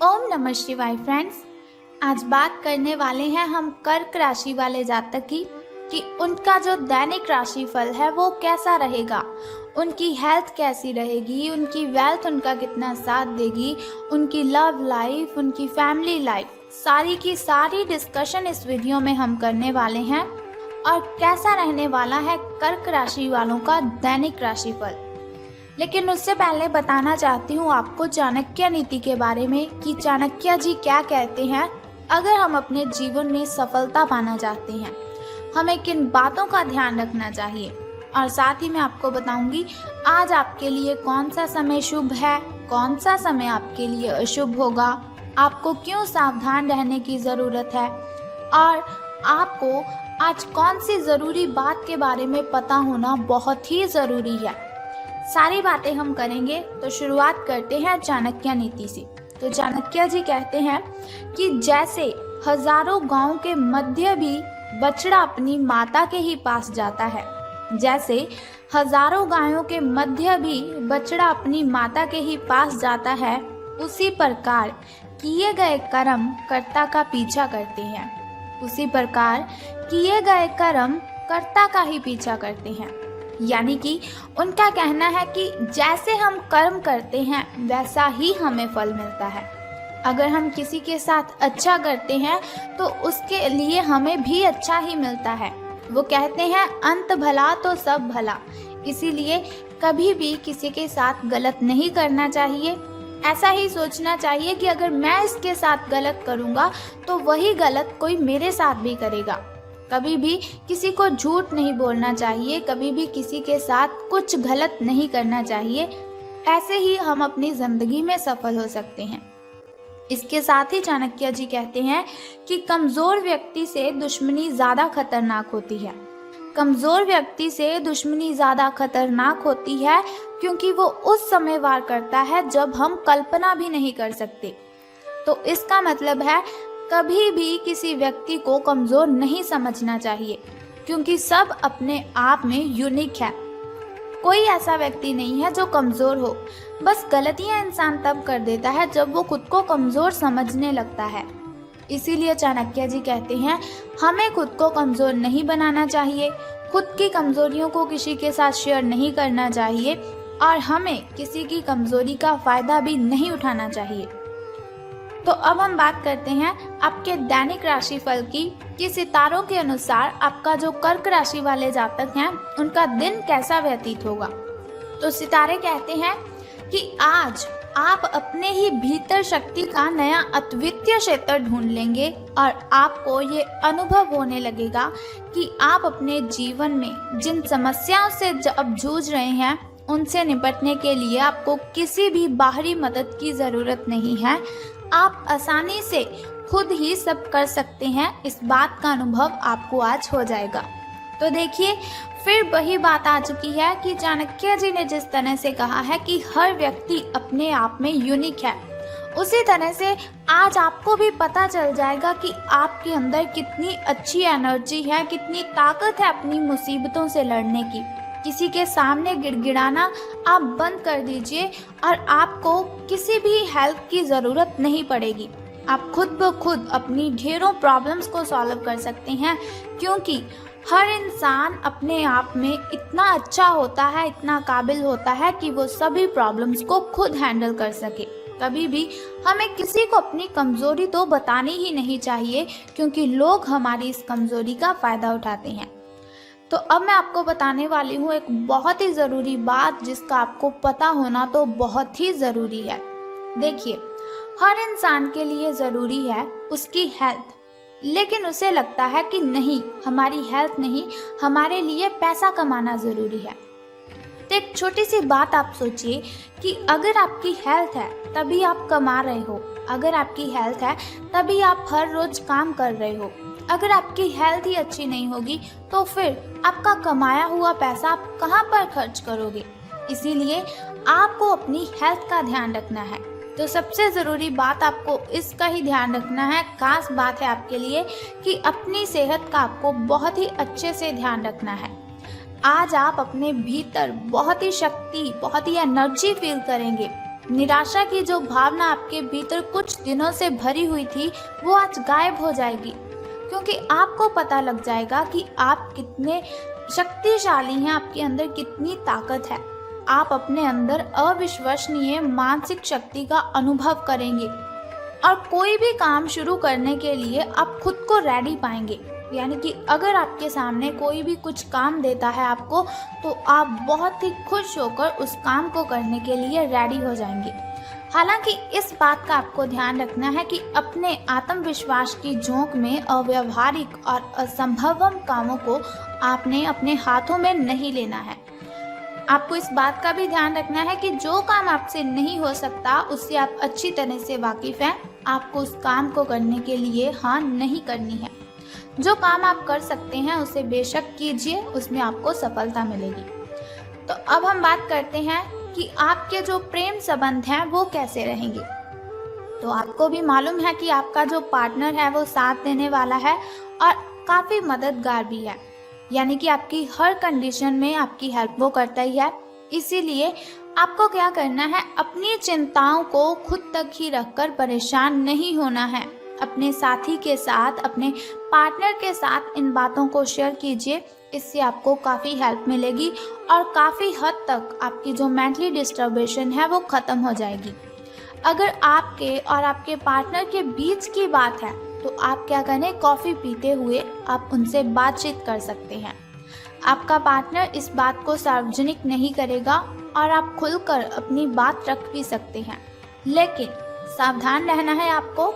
ओम नमः शिवाय फ्रेंड्स। आज बात करने वाले हैं हम कर्क राशि वाले जातक की कि उनका जो दैनिक राशिफल है वो कैसा रहेगा, उनकी हेल्थ कैसी रहेगी, उनकी वेल्थ उनका कितना साथ देगी, उनकी लव लाइफ, उनकी फैमिली लाइफ, सारी की सारी डिस्कशन इस वीडियो में हम करने वाले हैं। और कैसा रहने वाला है कर्क राशि वालों का दैनिक राशिफल। लेकिन उससे पहले बताना चाहती हूँ आपको चाणक्य नीति के बारे में कि चाणक्य जी क्या कहते हैं। अगर हम अपने जीवन में सफलता पाना चाहते हैं, हमें किन बातों का ध्यान रखना चाहिए, और साथ ही मैं आपको बताऊंगी आज आपके लिए कौन सा समय शुभ है, कौन सा समय आपके लिए अशुभ होगा, आपको क्यों सावधान रहने की ज़रूरत है, और आपको आज कौन सी ज़रूरी बात के बारे में पता होना बहुत ही ज़रूरी है। सारी बातें हम करेंगे। तो शुरुआत करते हैं चाणक्य नीति से। तो चाणक्य जी कहते हैं कि जैसे हजारों गांवों के मध्य भी बछड़ा अपनी माता के ही पास जाता है, जैसे हजारों गायों के मध्य भी बछड़ा अपनी माता के ही पास जाता है, उसी प्रकार किए गए कर्म कर्ता का पीछा करते हैं। उसी प्रकार किए गए कर्म कर्ता का ही पीछा करते हैं। यानी कि उनका कहना है कि जैसे हम कर्म करते हैं वैसा ही हमें फल मिलता है। अगर हम किसी के साथ अच्छा करते हैं तो उसके लिए हमें भी अच्छा ही मिलता है। वो कहते हैं अंत भला तो सब भला। इसीलिए कभी भी किसी के साथ गलत नहीं करना चाहिए। ऐसा ही सोचना चाहिए कि अगर मैं इसके साथ गलत करूँगा तो वही गलत कोई मेरे साथ भी करेगा। कभी भी किसी को झूठ नहीं बोलना चाहिए, कभी भी किसी के साथ कुछ गलत नहीं करना चाहिए। ऐसे ही हम अपनी ज़िंदगी में सफल हो सकते हैं। इसके साथ ही चाणक्य जी कहते हैं कि कमज़ोर व्यक्ति से दुश्मनी ज़्यादा खतरनाक होती है। कमज़ोर व्यक्ति से दुश्मनी ज़्यादा खतरनाक होती है क्योंकि वो उस समय वार करता है जब हम कल्पना भी नहीं कर सकते। तो इसका मतलब है कभी भी किसी व्यक्ति को कमज़ोर नहीं समझना चाहिए, क्योंकि सब अपने आप में यूनिक है। कोई ऐसा व्यक्ति नहीं है जो कमज़ोर हो। बस गलतियां इंसान तब कर देता है जब वो खुद को कमज़ोर समझने लगता है। इसीलिए चाणक्य जी कहते हैं हमें खुद को कमज़ोर नहीं बनाना चाहिए, खुद की कमज़ोरियों को किसी के साथ शेयर नहीं करना चाहिए, और हमें किसी की कमज़ोरी का फ़ायदा भी नहीं उठाना चाहिए। तो अब हम बात करते हैं आपके दैनिक राशिफल की कि सितारों के अनुसार आपका जो कर्क राशि वाले जातक हैं उनका दिन कैसा व्यतीत होगा। तो सितारे कहते हैं कि आज आप अपने ही भीतर शक्ति का नया अद्वितीय क्षेत्र ढूंढ लेंगे और आपको ये अनुभव होने लगेगा कि आप अपने जीवन में जिन समस्याओं से अब जूझ रहे हैं उनसे निपटने के लिए आपको किसी भी बाहरी मदद की ज़रूरत नहीं है। आप आसानी से खुद ही सब कर सकते हैं। इस बात का अनुभव आपको आज हो जाएगा। तो देखिए, फिर वही बात आ चुकी है कि चाणक्य जी ने जिस तरह से कहा है कि हर व्यक्ति अपने आप में यूनिक है, उसी तरह से आज आपको भी पता चल जाएगा कि आपके अंदर कितनी अच्छी एनर्जी है, कितनी ताकत है अपनी मुसीबतों से लड़ने की। किसी के सामने गिड़गिड़ाना आप बंद कर दीजिए और आपको किसी भी हेल्प की ज़रूरत नहीं पड़ेगी। आप खुद ब खुद अपनी ढेरों प्रॉब्लम्स को सॉल्व कर सकते हैं, क्योंकि हर इंसान अपने आप में इतना अच्छा होता है, इतना काबिल होता है कि वो सभी प्रॉब्लम्स को खुद हैंडल कर सके। कभी भी हमें किसी को अपनी कमज़ोरी तो बतानी ही नहीं चाहिए, क्योंकि लोग हमारी इस कमज़ोरी का फ़ायदा उठाते हैं। तो अब मैं आपको बताने वाली हूँ एक बहुत ही ज़रूरी बात जिसका आपको पता होना तो बहुत ही ज़रूरी है। देखिए, हर इंसान के लिए ज़रूरी है उसकी हेल्थ, लेकिन उसे लगता है कि नहीं, हमारी हेल्थ नहीं, हमारे लिए पैसा कमाना ज़रूरी है। तो एक छोटी सी बात आप सोचिए कि अगर आपकी हेल्थ है तभी आप कमा रहे हो, अगर आपकी हेल्थ है तभी आप हर रोज़ काम कर रहे हो। अगर आपकी हेल्थ ही अच्छी नहीं होगी तो फिर आपका कमाया हुआ पैसा आप कहाँ पर खर्च करोगे। इसीलिए आपको अपनी हेल्थ का ध्यान रखना है। तो सबसे ज़रूरी बात आपको इसका ही ध्यान रखना है, खास बात है आपके लिए कि अपनी सेहत का आपको बहुत ही अच्छे से ध्यान रखना है। आज आप अपने भीतर बहुत ही शक्ति, बहुत ही एनर्जी फील करेंगे। निराशा की जो भावना आपके भीतर कुछ दिनों से भरी हुई थी वो आज गायब हो जाएगी, क्योंकि आपको पता लग जाएगा कि आप कितने शक्तिशाली हैं, आपके अंदर कितनी ताकत है। आप अपने अंदर अविश्वसनीय मानसिक शक्ति का अनुभव करेंगे और कोई भी काम शुरू करने के लिए आप खुद को रेडी पाएंगे। यानी कि अगर आपके सामने कोई भी कुछ काम देता है आपको, तो आप बहुत ही खुश होकर उस काम को करने के लिए रेडी हो जाएंगे। हालांकि इस बात का आपको ध्यान रखना है कि अपने आत्मविश्वास की झोंक में अव्यावहारिक और असंभव कामों को आपने अपने हाथों में नहीं लेना है। आपको इस बात का भी ध्यान रखना है कि जो काम आपसे नहीं हो सकता उससे आप अच्छी तरह से वाकिफ हैं, आपको उस काम को करने के लिए हाँ नहीं करनी है। जो काम आप कर सकते हैं उसे बेशक कीजिए, उसमें आपको सफलता मिलेगी। तो अब हम बात करते हैं कि आपके जो प्रेम संबंध हैं वो कैसे रहेंगे। तो आपको भी मालूम है कि आपका जो पार्टनर है वो साथ देने वाला है और काफ़ी मददगार भी है, यानी कि आपकी हर कंडीशन में आपकी हेल्प वो करता ही है। इसीलिए आपको क्या करना है, अपनी चिंताओं को खुद तक ही रखकर परेशान नहीं होना है। अपने साथी के साथ, अपने पार्टनर के साथ इन बातों को शेयर कीजिए, इससे आपको काफ़ी हेल्प मिलेगी और काफ़ी हद तक आपकी जो मेंटली डिस्टर्बेशन है वो ख़त्म हो जाएगी। अगर आपके और आपके पार्टनर के बीच की बात है तो आप क्या करें, कॉफ़ी पीते हुए आप उनसे बातचीत कर सकते हैं। आपका पार्टनर इस बात को सार्वजनिक नहीं करेगा और आप खुलकर अपनी बात रख भी सकते हैं, लेकिन सावधान रहना है आपको।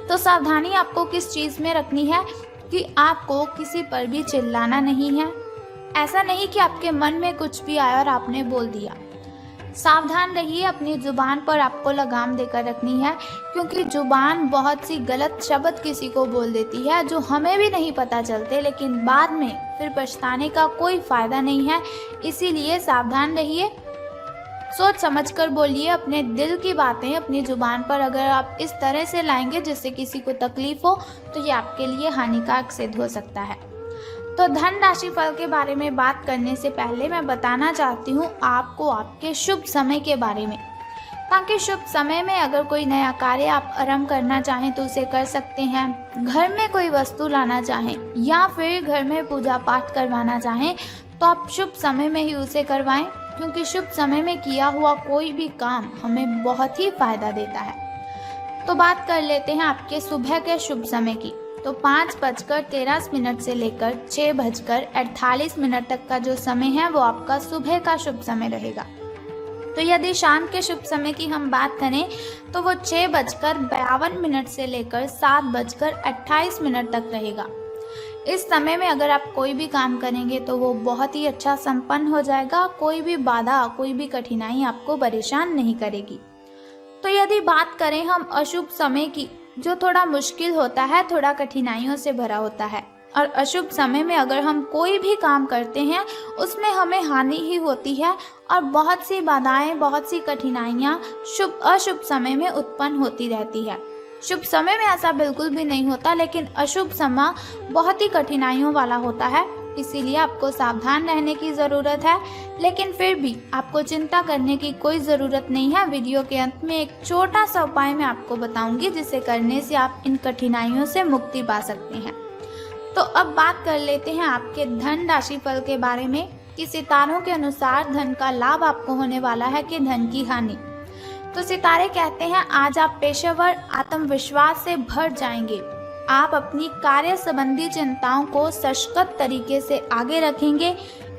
तो सावधानी आपको किस चीज़ में रखनी है कि आपको किसी पर भी चिल्लाना नहीं है। ऐसा नहीं कि आपके मन में कुछ भी आया और आपने बोल दिया। सावधान रहिए, अपनी ज़ुबान पर आपको लगाम देकर रखनी है, क्योंकि ज़ुबान बहुत सी गलत शब्द किसी को बोल देती है जो हमें भी नहीं पता चलते, लेकिन बाद में फिर पछताने का कोई फ़ायदा नहीं है। इसीलिए सावधान रहिए, सोच समझकर बोलिए अपने दिल की बातें अपनी ज़ुबान पर। अगर आप इस तरह से लाएंगे जिससे किसी को तकलीफ़ हो तो ये आपके लिए हानिकारक सिद्ध हो सकता है। तो धन राशि फल के बारे में बात करने से पहले मैं बताना चाहती हूँ आपको आपके शुभ समय के बारे में, ताकि शुभ समय में अगर कोई नया कार्य आप आरंभ करना चाहें तो उसे कर सकते हैं। घर में कोई वस्तु लाना चाहें या फिर घर में पूजा पाठ करवाना चाहें तो आप शुभ समय में ही उसे करवाएं, क्योंकि शुभ समय में किया हुआ कोई भी काम हमें बहुत ही फायदा देता है। तो बात कर लेते हैं आपके सुबह के शुभ समय की। तो 5:13 से लेकर 6:48 तक का जो समय है वो आपका सुबह का शुभ समय रहेगा। तो यदि शाम के शुभ समय की हम बात करें तो वो 6:52 से लेकर 7:28 तक रहेगा। इस समय में अगर आप कोई भी काम करेंगे तो वो बहुत ही अच्छा संपन्न हो जाएगा। कोई भी बाधा, कोई भी कठिनाई आपको परेशान नहीं करेगी। तो यदि बात करें हम अशुभ समय की, जो थोड़ा मुश्किल होता है, थोड़ा कठिनाइयों से भरा होता है, और अशुभ समय में अगर हम कोई भी काम करते हैं उसमें हमें हानि ही होती है और बहुत सी बाधाएं, बहुत सी कठिनाइयाँ अशुभ समय में उत्पन्न होती रहती है। शुभ समय में ऐसा बिल्कुल भी नहीं होता, लेकिन अशुभ समय बहुत ही कठिनाइयों वाला होता है। इसीलिए आपको सावधान रहने की ज़रूरत है, लेकिन फिर भी आपको चिंता करने की कोई ज़रूरत नहीं है। वीडियो के अंत में एक छोटा सा उपाय मैं आपको बताऊंगी, जिसे करने से आप इन कठिनाइयों से मुक्ति पा सकते हैं। तो अब बात कर लेते हैं आपके धन राशि फल के बारे में कि सितारों के अनुसार धन का लाभ आपको होने वाला है कि धन की हानि। तो सितारे कहते हैं आज आप पेशेवर आत्मविश्वास से भर जाएंगे। आप अपनी कार्य संबंधी चिंताओं को सशक्त तरीके से आगे रखेंगे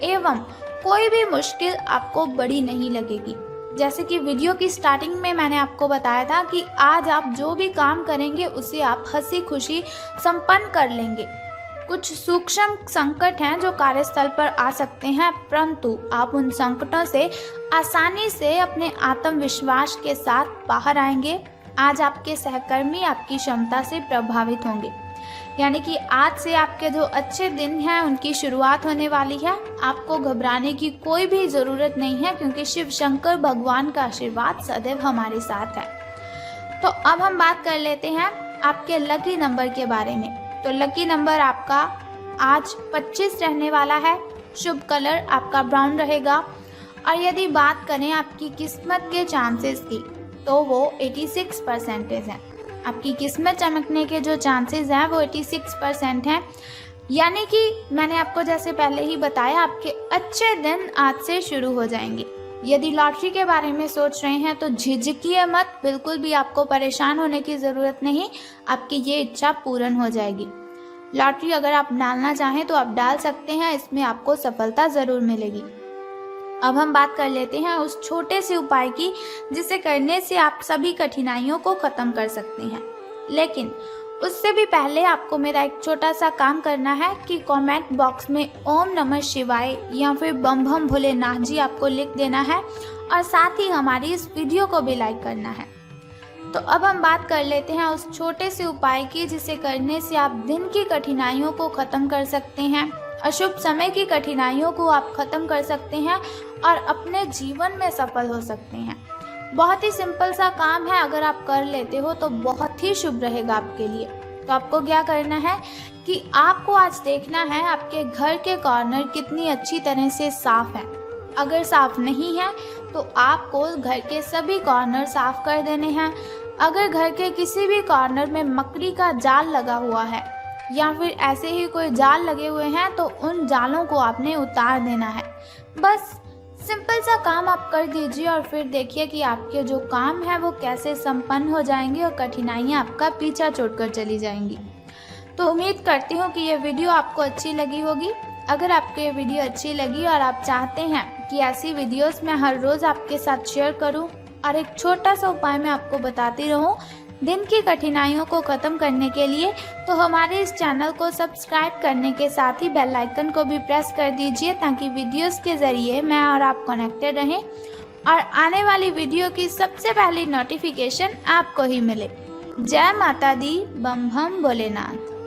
एवं कोई भी मुश्किल आपको बड़ी नहीं लगेगी। जैसे कि वीडियो की स्टार्टिंग में मैंने आपको बताया था कि आज आप जो भी काम करेंगे उसे आप हंसी खुशी संपन्न कर लेंगे। कुछ सूक्ष्म संकट हैं जो कार्यस्थल पर आ सकते हैं, परंतु आप उन संकटों से आसानी से अपने आत्मविश्वास के साथ बाहर आएंगे। आज आपके सहकर्मी आपकी क्षमता से प्रभावित होंगे, यानी कि आज से आपके जो अच्छे दिन हैं उनकी शुरुआत होने वाली है। आपको घबराने की कोई भी ज़रूरत नहीं है, क्योंकि शिव शंकर भगवान का आशीर्वाद सदैव हमारे साथ है। तो अब हम बात कर लेते हैं आपके लकी नंबर के बारे में। तो लकी नंबर आपका आज 25 रहने वाला है। शुभ कलर आपका ब्राउन रहेगा और यदि बात करें आपकी किस्मत के चांसेस की, तो वो 86% हैं। आपकी किस्मत चमकने के जो चांसेस हैं वो 86% हैं। यानी कि मैंने आपको जैसे पहले ही बताया, आपके अच्छे दिन आज से शुरू हो जाएंगे। यदि लॉटरी के बारे में सोच रहे हैं तो झिझकिए मत, बिल्कुल भी आपको परेशान होने की ज़रूरत नहीं, आपकी ये इच्छा पूर्ण हो जाएगी। लॉटरी अगर आप डालना चाहें तो आप डाल सकते हैं, इसमें आपको सफलता ज़रूर मिलेगी। अब हम बात कर लेते हैं उस छोटे से उपाय की जिसे करने से आप सभी कठिनाइयों को ख़त्म कर सकते हैं। लेकिन उससे भी पहले आपको मेरा एक छोटा सा काम करना है कि कमेंट बॉक्स में ओम नमः शिवाय या फिर बम बम भोलेनाथ जी आपको लिख देना है और साथ ही हमारी इस वीडियो को भी लाइक करना है। तो अब हम बात कर लेते हैं उस छोटे से उपाय की जिसे करने से आप दिन की कठिनाइयों को ख़त्म कर सकते हैं, अशुभ समय की कठिनाइयों को आप ख़त्म कर सकते हैं और अपने जीवन में सफल हो सकते हैं। बहुत ही सिंपल सा काम है, अगर आप कर लेते हो तो बहुत ही शुभ रहेगा आपके लिए। तो आपको क्या करना है कि आपको आज देखना है आपके घर के कॉर्नर कितनी अच्छी तरह से साफ़ है। अगर साफ़ नहीं है तो आपको घर के सभी कॉर्नर साफ़ कर देने हैं। अगर घर के किसी भी कॉर्नर में मकड़ी का जाल लगा हुआ है या फिर ऐसे ही कोई जाल लगे हुए हैं तो उन जालों को आपने उतार देना है। बस सिंपल सा काम आप कर दीजिए और फिर देखिए कि आपके जो काम है वो कैसे संपन्न हो जाएंगे और कठिनाइयाँ आपका पीछा छोड़कर चली जाएंगी। तो उम्मीद करती हूँ कि ये वीडियो आपको अच्छी लगी होगी। अगर आपको ये वीडियो अच्छी लगी और आप चाहते हैं कि ऐसी वीडियोस मैं हर रोज़ आपके साथ शेयर करूं और एक छोटा सा उपाय मैं आपको बताती रहूं दिन की कठिनाइयों को ख़त्म करने के लिए, तो हमारे इस चैनल को सब्सक्राइब करने के साथ ही बेल आइकन को भी प्रेस कर दीजिए ताकि वीडियोस के ज़रिए मैं और आप कनेक्टेड रहें और आने वाली वीडियो की सबसे पहली नोटिफिकेशन आपको ही मिले। जय माता दी, बम बम भोलेनाथ।